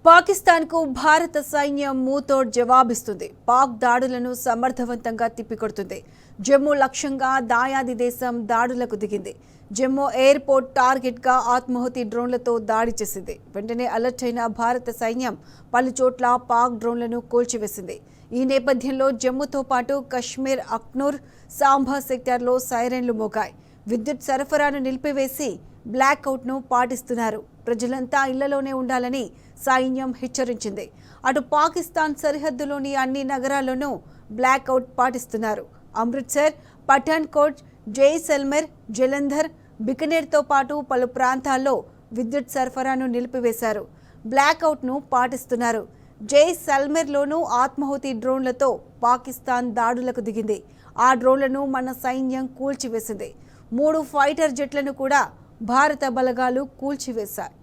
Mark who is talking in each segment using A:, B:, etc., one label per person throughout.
A: పాకిస్తాన్కు భారత సైన్యం మూతోడ్ జవాబిస్తుంది. పాక్ దాడులను సమర్థవంతంగా తిప్పికొడుతుంది. జమ్మూ లక్ష్యంగా దాయాది దేశం దాడులకు దిగింది. జమ్మూ ఎయిర్పోర్ట్ టార్గెట్గా ఆత్మాహుతి డ్రోన్లతో దాడి చేసింది. వెంటనే అలర్ట్ అయిన భారత సైన్యం పలుచోట్ల పాక్ డ్రోన్లను కూల్చివేసింది. ఈ నేపథ్యంలో జమ్మూతో పాటు కశ్మీర్ అఖ్నూర్, సాంబా సెక్టార్లో సైరన్లు మోగాయి. విద్యుత్ సరఫరాను నిలిపివేసి బ్లాక్అవుట్ను పాటిస్తున్నారు. ప్రజలంతా ఇళ్లలోనే ఉండాలని సైన్యం హెచ్చరించింది. అటు పాకిస్తాన్ సరిహద్దులోని అన్ని నగరాల్లోనూ బ్లాక్అవుట్ పాటిస్తున్నారు. అమృత్సర్, పఠాన్కోట్, జైసల్మేర్, జలంధర్, బికనేర్తో పాటు పలు ప్రాంతాల్లో విద్యుత్ సరఫరాను నిలిపివేశారు. బ్లాక్అవుట్ను పాటిస్తున్నారు. జైసల్మేర్లోనూ ఆత్మాహుతి డ్రోన్లతో పాకిస్తాన్ దాడులకు దిగింది. ఆ డ్రోన్లను మన సైన్యం కూల్చివేసింది. 3 ఫైటర్ జెట్లను కూడా భారత బలగాలు కూల్చివేశాయి.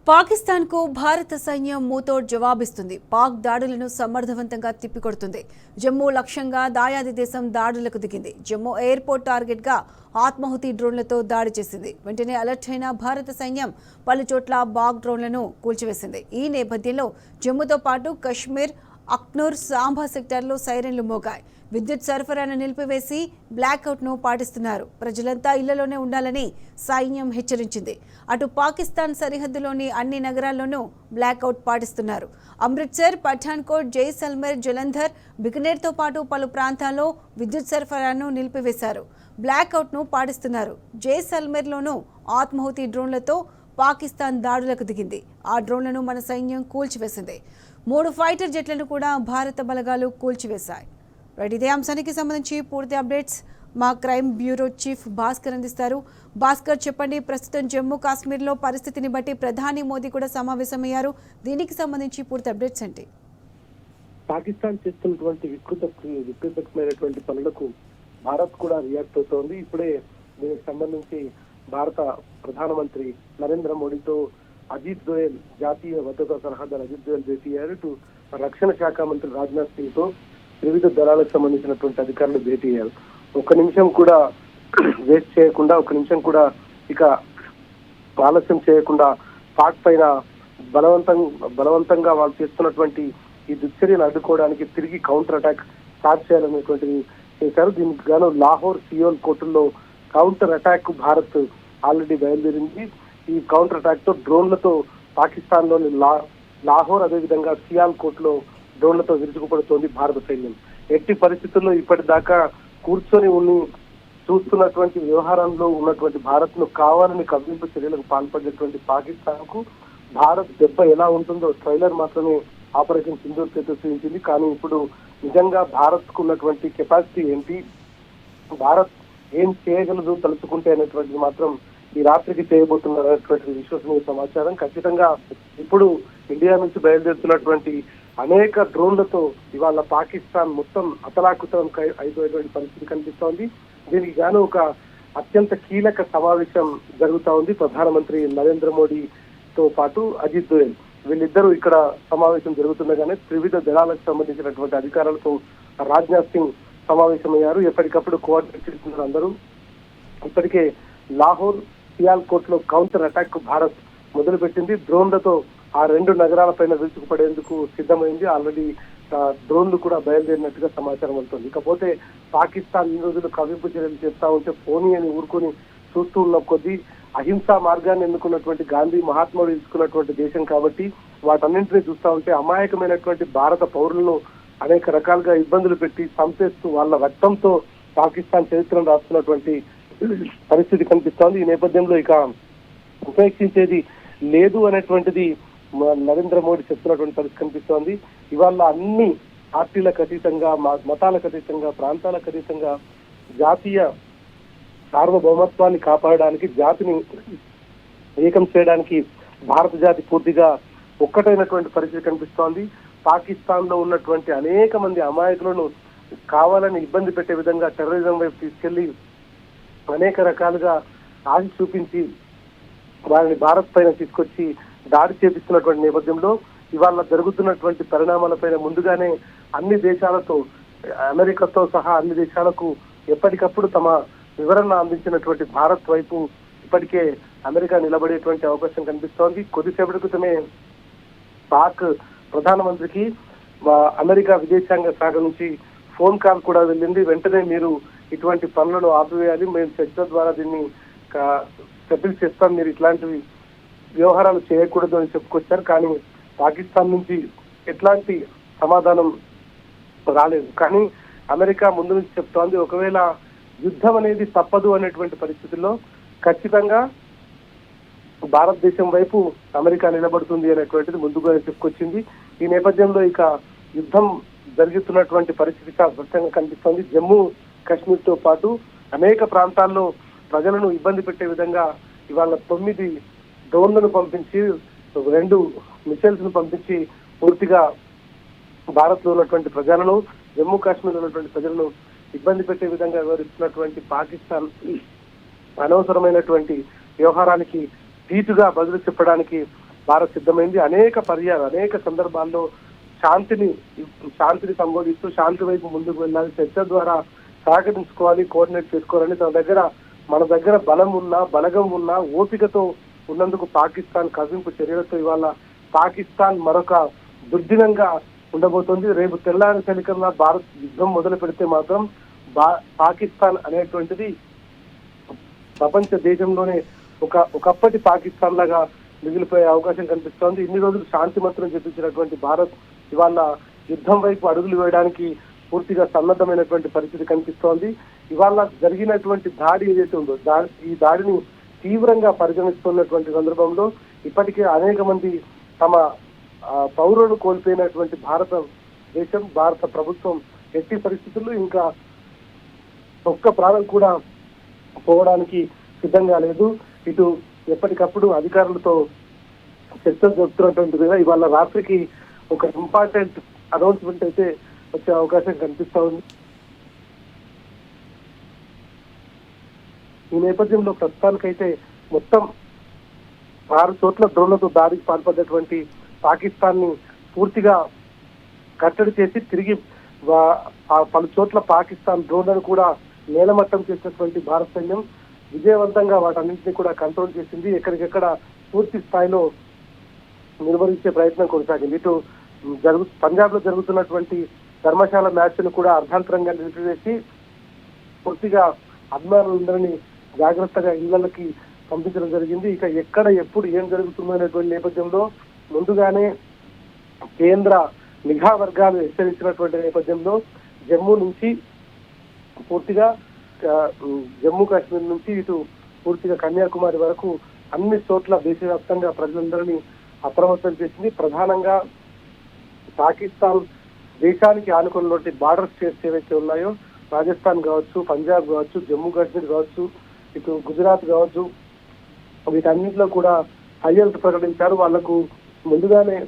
A: పాకిస్తాన్కు భారత సైన్యం మూతోడ్ జవాబిస్తుంది. పాక్ దాడులను సమర్థవంతంగా తిప్పికొడుతుంది. జమ్మూ లక్ష్యంగా దాయాది దేశం దాడులకు దిగింది. జమ్మూ ఎయిర్పోర్ట్ టార్గెట్గా ఆత్మాహుతి డ్రోన్లతో దాడి చేసింది. వెంటనే అలర్ట్ అయిన భారత సైన్యం పలుచోట్ల పాక్ డ్రోన్లను కూల్చివేసింది. ఈ నేపథ్యంలో జమ్మూతో పాటు కశ్మీర్, అఖ్నూర్, సాంబా సెక్టార్లో సైరన్లు మోగాయి. విద్యుత్ సరఫరాను నిలిపివేసి బ్లాక్అవుట్ను పాటిస్తున్నారు. ప్రజలంతా ఇళ్లలోనే ఉండాలని సైన్యం హెచ్చరించింది. అటు పాకిస్తాన్ సరిహద్దులోని అన్ని నగరాల్లోనూ బ్లాక్అవుట్ పాటిస్తున్నారు. అమృత్సర్, పఠాన్కోట్, జైసల్మేర్, జలంధర్, బికనేర్తో పాటు పలు ప్రాంతాల్లో విద్యుత్ సరఫరాను నిలిపివేశారు. బ్లాక్అవుట్ను పాటిస్తున్నారు. జైసల్మేర్లోనూ ఆత్మాహుతి డ్రోన్లతో పాకిస్తాన్ దాడులకు దిగింది. ఆ డ్రోన్లను మన సైన్యం కూల్చివేసింది. 3 ఫైటర్ జెట్లను కూడా భారత బలగాలు కూల్చివేశాయి. ఇదే అంశానికి సంబంధించి పూర్తి అప్డేట్స్ మా క్రైమ్ బ్యూరో చీఫ్ భాస్కర్ అందిస్తారు. భాస్కర్, చెప్పండి, ప్రస్తుతం జమ్మూ కాశ్మీర్లో పరిస్థితిని బట్టి ప్రధాని మోదీ కూడా సమావేశమయ్యారు. దీనికి సంబంధించి పూర్తి అప్డేట్స్ ఏంటి?
B: పాకిస్తాన్ చేస్తున్నటువంటి వికృతమైనటువంటి పనులకు భారత్ కూడా రియాక్ట్ అవుతోంది. ఇప్పుడే దీనికి సంబంధించి భారత ప్రధానమంత్రి నరేంద్ర మోడీతో అజిత్ దోయల్, జాతీయ భద్రతా సలహాదారు అజిత్ దోయల్ భేటీ అయ్యారు. ఇటు రక్షణ శాఖ మంత్రి రాజ్నాథ్ సింగ్ తో వివిధ దళాలకు సంబంధించినటువంటి అధికారులు భేటీ అయ్యారు. ఒక్క నిమిషం కూడా వేస్ట్ చేయకుండా, ఒక్క నిమిషం కూడా ఇక ఆలస్యం చేయకుండా పాక్ పైన బలవంతంగా వాళ్ళు చేస్తున్నటువంటి ఈ దుశ్చర్యను అడ్డుకోవడానికి తిరిగి కౌంటర్ అటాక్ స్టార్ట్ చేయాలనేటువంటిది చేశారు. దీనికి గాను లాహోర్, సియోల్ కోర్టుల్లో కౌంటర్ అటాక్ భారత్ ఆల్రెడీ బయలుదేరింది. ఈ కౌంటర్ అటాక్ తో డ్రోన్లతో పాకిస్తాన్ లోని లాహోర్, అదేవిధంగా సియాల్ కోర్టులో డ్రోన్లతో విరుచుకుపడుతోంది భారత సైన్యం. ఎట్టి పరిస్థితుల్లో ఇప్పటిదాకా కూర్చొని చూస్తున్నటువంటి వ్యవహారంలో ఉన్నటువంటి భారత్ ను కావాలని కవ్వింపు చర్యలకు పాల్పడినటువంటి పాకిస్తాన్ కు భారత్ దెబ్బ ఎలా ఉంటుందో ట్రైలర్ మాత్రమే ఆపరేషన్ సింధూర్ చేత చూపించింది. కానీ ఇప్పుడు నిజంగా భారత్ కు ఉన్నటువంటి కెపాసిటీ ఏంటి, భారత్ ఏం చేయగలదు తలుచుకుంటే అనేటువంటిది మాత్రం ఈ రాత్రికి చేయబోతున్నటువంటి విశ్వసనీయ సమాచారం. ఖచ్చితంగా ఇప్పుడు ఇండియా నుంచి బయలుదేరుతున్నటువంటి అనేక డ్రోన్లతో ఇవాళ పాకిస్తాన్ మొత్తం అతలాకుతలం అయిపోయేటువంటి పరిస్థితి కనిపిస్తోంది. దీనికి గాను ఒక అత్యంత కీలక సమావేశం జరుగుతా ఉంది. ప్రధానమంత్రి నరేంద్ర మోడీతో పాటు అజిత్ దోవల్ వీళ్ళిద్దరూ ఇక్కడ సమావేశం జరుగుతుండగానే త్రివిధ దళాలకు సంబంధించినటువంటి అధికారులతో రాజ్నాథ్ సింగ్ సమావేశమయ్యారు. ఎప్పటికప్పుడు కోఆర్డినేట్ చేస్తున్నారు అందరూ. ఇప్పటికే లాహోర్ సియాల్కోట్ లో కౌంటర్ అటాక్ భారత్ మొదలుపెట్టింది. డ్రోన్లతో ఆ రెండు నగరాలపైన విరుచుకుపడేందుకు సిద్ధమైంది. ఆల్రెడీ డ్రోన్లు కూడా బయలుదేరినట్టుగా సమాచారం అవుతుంది. ఇకపోతే పాకిస్తాన్ ఈ రోజులు కవింపు చర్యలు చేస్తా ఉంటే పోనీ అని ఊరుకొని చూస్తూ ఉన్న కొద్దీ అహింసా మార్గాన్ని ఎన్నుకున్నటువంటి గాంధీ మహాత్ముడు ఎంచుకున్నటువంటి దేశం కాబట్టి వాటన్నింటినీ చూస్తా ఉంటే అమాయకమైనటువంటి భారత పౌరులను అనేక రకాలుగా ఇబ్బందులు పెట్టి చంపేస్తూ వాళ్ళ రక్తంతో పాకిస్తాన్ చరిత్రను రాస్తున్నటువంటి పరిస్థితి కనిపిస్తోంది. ఈ నేపథ్యంలో ఇక ఉపేక్షించేది లేదు అనేటువంటిది నరేంద్ర మోడీ చెప్తున్నటువంటి పరిస్థితి కనిపిస్తోంది. ఇవాళ అన్ని పార్టీలకు అతీతంగా, మతాలకు అతీతంగా, ప్రాంతాలకు అతీతంగా జాతీయ సార్వభౌమత్వాన్ని కాపాడడానికి, జాతిని ఏకం చేయడానికి భారత జాతి పూర్తిగా ఒక్కటైనటువంటి పరిస్థితి కనిపిస్తోంది. పాకిస్తాన్ లో ఉన్నటువంటి అనేక మంది అమాయకులను కావాలని ఇబ్బంది పెట్టే విధంగా టెర్రరిజం వైపు తీసుకెళ్లి అనేక రకాలుగా ఆశ చూపించి వారిని భారత్ పైన తీసుకొచ్చి దాడి చేపిస్తున్నటువంటి నేపథ్యంలో ఇవాళ జరుగుతున్నటువంటి పరిణామాలపైన ముందుగానే అన్ని దేశాలతో, అమెరికాతో సహా అన్ని దేశాలకు ఎప్పటికప్పుడు తమ వివరణ అందించినటువంటి భారత్ వైపు ఇప్పటికే అమెరికా నిలబడేటువంటి అవకాశం కనిపిస్తోంది. కొద్దిసేపటి క్రితమే పాక్ ప్రధానమంత్రికి అమెరికా విదేశాంగ శాఖ నుంచి ఫోన్ కాల్ కూడా వెళ్ళింది. వెంటనే మీరు ఇటువంటి పనులను ఆపివేయాలి, మేము చర్చల ద్వారా దీన్ని సెటిల్ చేస్తాం, మీరు ఇట్లాంటివి వ్యవహారాలు చేయకూడదు అని చెప్పుకొచ్చారు. కానీ పాకిస్తాన్ నుంచి ఎట్లాంటి సమాధానం రాలేదు. కానీ అమెరికా ముందు నుంచి చెప్తోంది, ఒకవేళ యుద్ధం అనేది తప్పదు అనేటువంటి పరిస్థితుల్లో ఖచ్చితంగా భారతదేశం వైపు అమెరికా నిలబడుతుంది అనేటువంటిది ముందుగా చెప్పుకొచ్చింది. ఈ నేపథ్యంలో ఇక యుద్ధం జరుగుతున్నటువంటి పరిస్థితి స్పష్టంగా కనిపిస్తోంది. జమ్మూ కాశ్మీర్ తో పాటు అనేక ప్రాంతాల్లో ప్రజలను ఇబ్బంది పెట్టే విధంగా ఇవాళ 9 డ్రోన్లను పంపించి 2 మిసైల్స్ ను పంపించి పూర్తిగా భారత్ లో ఉన్నటువంటి ప్రజలను, జమ్మూ కాశ్మీర్ లో ఉన్నటువంటి ప్రజలను ఇబ్బంది పెట్టే విధంగా వ్యవహరిస్తున్నటువంటి పాకిస్తాన్ అనవసరమైనటువంటి వ్యవహారానికి ధీటుగా బదులు చెప్పడానికి భారత్ సిద్ధమైంది. అనేక సందర్భాల్లో శాంతిని సంబోధిస్తూ శాంతి వైపు ముందుకు వెళ్ళాలి, చర్చ ద్వారా సహకరించుకోవాలి, కోఆర్డినేట్ చేసుకోవాలని మన దగ్గర బలగం ఉన్నా ఓపికతో ఉన్నందుకు పాకిస్తాన్ కవింపు చర్యలతో ఇవాళ పాకిస్తాన్ మరొక దుర్దినంగా ఉండబోతోంది. రేపు తెల్లారి చలికల్లా భారత్ యుద్ధం మొదలు పెడితే మాత్రం పాకిస్తాన్ అనేటువంటిది ప్రపంచ దేశంలోనే ఒకప్పటి పాకిస్తాన్ లాగా మిగిలిపోయే అవకాశం కనిపిస్తోంది. ఇన్ని రోజులు శాంతి మంత్రం చెప్పించినటువంటి భారత్ ఇవాళ యుద్ధం వైపు అడుగులు వేయడానికి పూర్తిగా సన్నద్ధమైనటువంటి పరిస్థితి కనిపిస్తోంది. ఇవాళ జరిగినటువంటి దాడి ఏదైతే ఉందో ఈ దాడిని తీవ్రంగా పరిగణిస్తున్నటువంటి సందర్భంలో ఇప్పటికే అనేక మంది తమ పౌరులను కోల్పోయినటువంటి భారత ప్రభుత్వం ఎట్టి పరిస్థితుల్లో ఇంకా ఒక్క ప్రాణం కూడా పోవడానికి సిద్ధంగా లేదు. ఇటు ఎప్పటికప్పుడు అధికారులతో చర్చలు జరుపుతున్నటువంటి మీద ఇవాళ రాత్రికి ఒక ఇంపార్టెంట్ అనౌన్స్మెంట్ అయితే వచ్చే అవకాశం కనిపిస్తా ఉంది. ఈ నేపథ్యంలో ప్రస్తుతానికైతే మొత్తం 6 చోట్ల డ్రోన్లతో దాడికి పాల్పడ్డటువంటి పాకిస్తాన్ ని పూర్తిగా కట్టడి చేసి తిరిగి పలు చోట్ల పాకిస్తాన్ డ్రోన్లను కూడా నేలమట్టం చేసినటువంటి భారత సైన్యం విజయవంతంగా వాటన్నింటినీ కూడా కంట్రోల్ చేసింది. ఎక్కడికెక్కడ పూర్తి స్థాయిలో నిర్వహించే ప్రయత్నం కొనసాగింది. ఇటు పంజాబ్ లో జరుగుతున్నటువంటి ధర్మశాల మ్యాచ్ ను కూడా అర్ధాంతరంగా నిలిపివేసి పూర్తిగా అభిమానులందరినీ జాగ్రత్తగా ఇళ్లకి పంపించడం జరిగింది. ఇక ఎక్కడ ఎప్పుడు ఏం జరుగుతుందో అనేటువంటి నేపథ్యంలో ముందుగానే కేంద్ర నిఘా వర్గాలు హెచ్చరించినటువంటి నేపథ్యంలో జమ్మూ కాశ్మీర్ నుంచి ఇటు పూర్తిగా కన్యాకుమారి వరకు అన్ని చోట్ల దేశవ్యాప్తంగా ప్రజలందరినీ అప్రమత్తం చేసింది. ప్రధానంగా పాకిస్తాన్ దేశానికి ఆనుకున్నటువంటి బార్డర్ స్టేట్స్ ఏవైతే ఉన్నాయో రాజస్థాన్ కావచ్చు, పంజాబ్ కావచ్చు, జమ్మూ కాశ్మీర్ కావచ్చు, ఇటు గుజరాత్ కావచ్చు, వీటన్నింటిలో కూడా హై అలర్ట్ ప్రకటించారు. వాళ్లకు ముందుగానే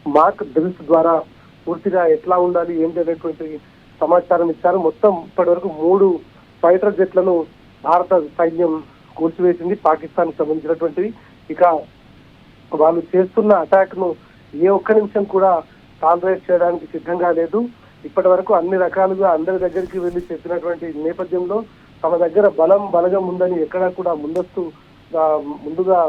B: మాక్ డ్రిల్స్ ద్వారా పూర్తిగా ఎట్లా ఉండాలి ఏంటి అనేటువంటి సమాచారం ఇచ్చారు. మొత్తం ఇప్పటి వరకు 3 ఫైటర్ జెట్లను భారత సైన్యం కూల్చివేసింది పాకిస్తాన్ కి సంబంధించినటువంటిది. ఇక వాళ్ళు చేస్తున్న అటాక్ ను ఏ ఒక్క నిమిషం కూడా టాలరేట్ చేయడానికి సిద్ధంగా లేదు. ఇప్పటి వరకు అన్ని రకాలుగా అందరి దగ్గరికి వెళ్లి చెప్పినటువంటి నేపథ్యంలో తమ దగ్గర బలగం ఉందని ఎక్కడా కూడా ముందుగా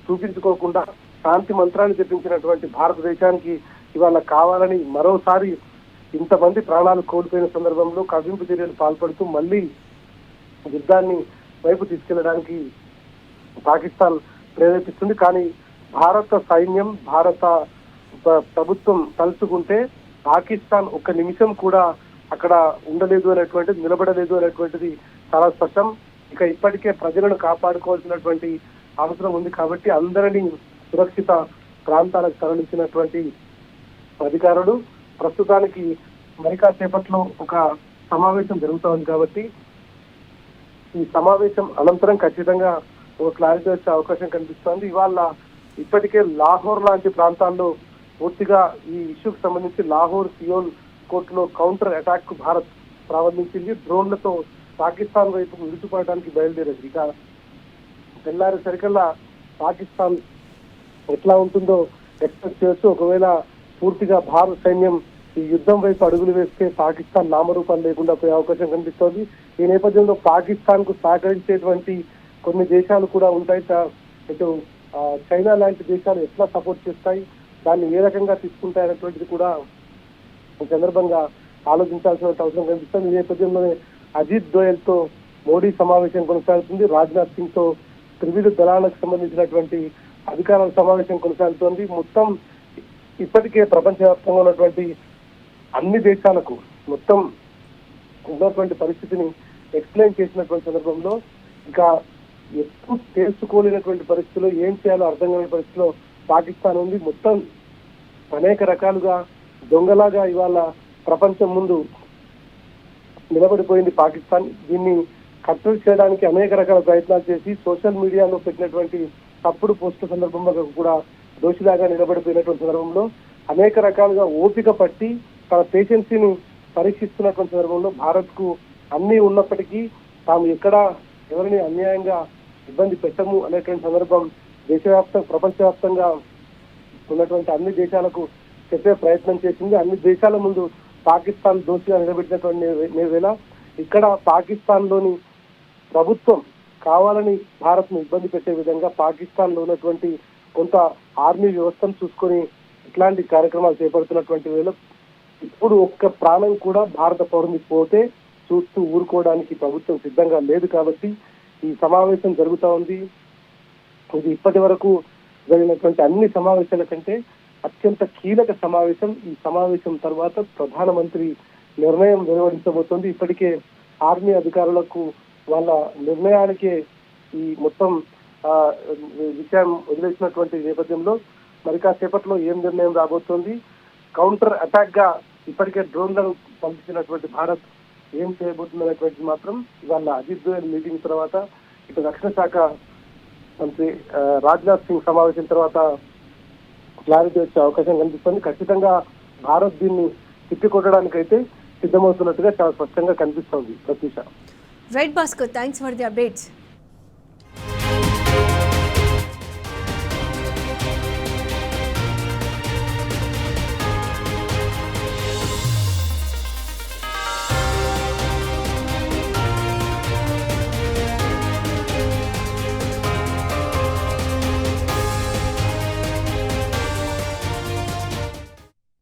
B: చూపించుకోకుండా శాంతి మంత్రాన్ని చెప్పించినటువంటి భారతదేశానికి ఇవాళ కావాలని మరోసారి ఇంతమంది ప్రాణాలు కోల్పోయిన సందర్భంలో కవ్వింపు చర్యలు పాల్పడుతూ మళ్ళీ యుద్ధాన్ని వైపు తీసుకెళ్లడానికి పాకిస్తాన్ ప్రేరేపిస్తుంది. కానీ భారత సైన్యం, భారత ప్రభుత్వం తలుచుకుంటే పాకిస్తాన్ ఒక్క నిమిషం కూడా అక్కడ ఉండలేదు అనేటువంటిది, నిలబడలేదు అనేటువంటిది చాలా స్పష్టం. ఇక ఇప్పటికే ప్రజలను కాపాడుకోవాల్సినటువంటి అవసరం ఉంది కాబట్టి అందరినీ సురక్షిత ప్రాంతాలకు తరలించినటువంటి అధికారులు ప్రస్తుతానికి మరి కాసేపట్లో ఒక సమావేశం జరుగుతోంది కాబట్టి ఈ సమావేశం అనంతరం ఖచ్చితంగా ఒక క్లారిటీ వచ్చే అవకాశం కనిపిస్తోంది. ఇవాళ ఇప్పటికే లాహోర్ లాంటి ప్రాంతాల్లో పూర్తిగా ఈ ఇష్యూకి సంబంధించి లాహోర్ సియోల్ కోర్టులో కౌంటర్ అటాక్ కు భారత్ ప్రారంభించింది. డ్రోన్లతో పాకిస్తాన్ వైపు విరుచుపడడానికి బయలుదేరింది. ఇక తెల్లారేసరికల్లా పాకిస్తాన్ ఎట్లా ఉంటుందో ఎక్స్పెక్ట్ చేయొచ్చు. ఒకవేళ పూర్తిగా భారత సైన్యం ఈ యుద్ధం వైపు అడుగులు వేస్తే పాకిస్తాన్ నామరూపాలు లేకుండా పోయే అవకాశం కనిపిస్తోంది. ఈ నేపథ్యంలో పాకిస్తాన్ కు సహకరించేటువంటి కొన్ని దేశాలు కూడా ఉంటాయి. ఇటు చైనా లాంటి దేశాలు ఎట్లా సపోర్ట్ చేస్తాయి, దాన్ని ఏ రకంగా తీసుకుంటాయనేటువంటిది కూడా ఈ సందర్భంగా ఆలోచించాల్సిన అవసరం కనిపిస్తుంది. ఈ నేపథ్యంలోనే అజిత్ దోయల్ తో మోడీ సమావేశం కొనసాగుతుంది. రాజ్నాథ్ సింగ్ తో త్రివిధ దళాలకు సంబంధించినటువంటి అధికారుల సమావేశం కొనసాగుతోంది. మొత్తం ఇప్పటికే ప్రపంచవ్యాప్తంగా ఉన్నటువంటి అన్ని దేశాలకు మొత్తం ఉన్నటువంటి పరిస్థితిని ఎక్స్ప్లెయిన్ చేసినటువంటి సందర్భంలో ఇంకా ఎప్పుడు తెలుసుకోలేనటువంటి పరిస్థితిలో ఏం చేయాలో అర్థం కాని పరిస్థితిలో పాకిస్తాన్ ఉంది. మొత్తం అనేక రకాలుగా దొంగలాగా ఇవాళ ప్రపంచం ముందు నిలబడిపోయింది పాకిస్తాన్. దీన్ని కట్టడి చేయడానికి అనేక రకాల ప్రయత్నాలు చేసి సోషల్ మీడియాలో పెట్టినటువంటి తప్పుడు పోస్టుల సందర్భంలో కూడా దోషిలాగా నిలబడిపోయినటువంటి సందర్భంలో అనేక రకాలుగా ఓపిక పట్టి తన పేషెన్సీని పరీక్షిస్తున్నటువంటి సందర్భంలో భారత్ కు అన్ని ఉన్నప్పటికీ తాము ఎక్కడా ఎవరిని అన్యాయంగా ఇబ్బంది పెట్టము అనేటువంటి సందర్భం ప్రపంచవ్యాప్తంగా ఉన్నటువంటి అన్ని దేశాలకు చెప్పే ప్రయత్నం చేసింది. అన్ని దేశాల ముందు పాకిస్తాన్ దోషిగా నిలబెట్టినటువంటి వేళ ఇక్కడ పాకిస్తాన్ లోని ప్రభుత్వం కావాలని భారత్ ను ఇబ్బంది పెట్టే విధంగా పాకిస్తాన్ లో ఉన్నటువంటి కొంత ఆర్మీ వ్యవస్థను చూసుకొని ఇట్లాంటి కార్యక్రమాలు చేపడుతున్నటువంటి వేళ ఇప్పుడు ఒక్క ప్రాణం కూడా భారత పౌరుని పోతే చూస్తూ ఊరుకోవడానికి ప్రభుత్వం సిద్ధంగా లేదు. కాబట్టి ఈ సమావేశం జరుగుతూ ఉంది. ఇది ఇప్పటి వరకు జరిగినటువంటి అన్ని సమావేశాల కంటే అత్యంత కీలక సమావేశం. ఈ సమావేశం తర్వాత ప్రధానమంత్రి నిర్ణయం వెలువడించబోతోంది. ఇప్పటికే ఆర్మీ అధికారులకు వాళ్ళ నిర్ణయానికే ఈ మొత్తం విషయం వదిలేసినటువంటి నేపథ్యంలో మరి కాసేపట్లో ఏం నిర్ణయం రాబోతోంది, కౌంటర్ అటాక్ గా ఇప్పటికే డ్రోన్లను పంపించినటువంటి భారత్ ఏం చేయబోతుంది అనేటువంటిది మాత్రం ఇవాళ అజిత్ దోయల్ మీటింగ్ తర్వాత ఇటు రక్షణ శాఖ మంత్రి రాజ్నాథ్ సింగ్ సమావేశం తర్వాత క్లారిటీ వచ్చే అవకాశం కనిపిస్తుంది. ఖచ్చితంగా భారత్ దీన్ని తిప్పికొట్టడానికైతే సిద్ధమవుతున్నట్టుగా చాలా స్పష్టంగా కనిపిస్తోంది. Pratyusha.
A: Right Bhaskar, thanks for the updates.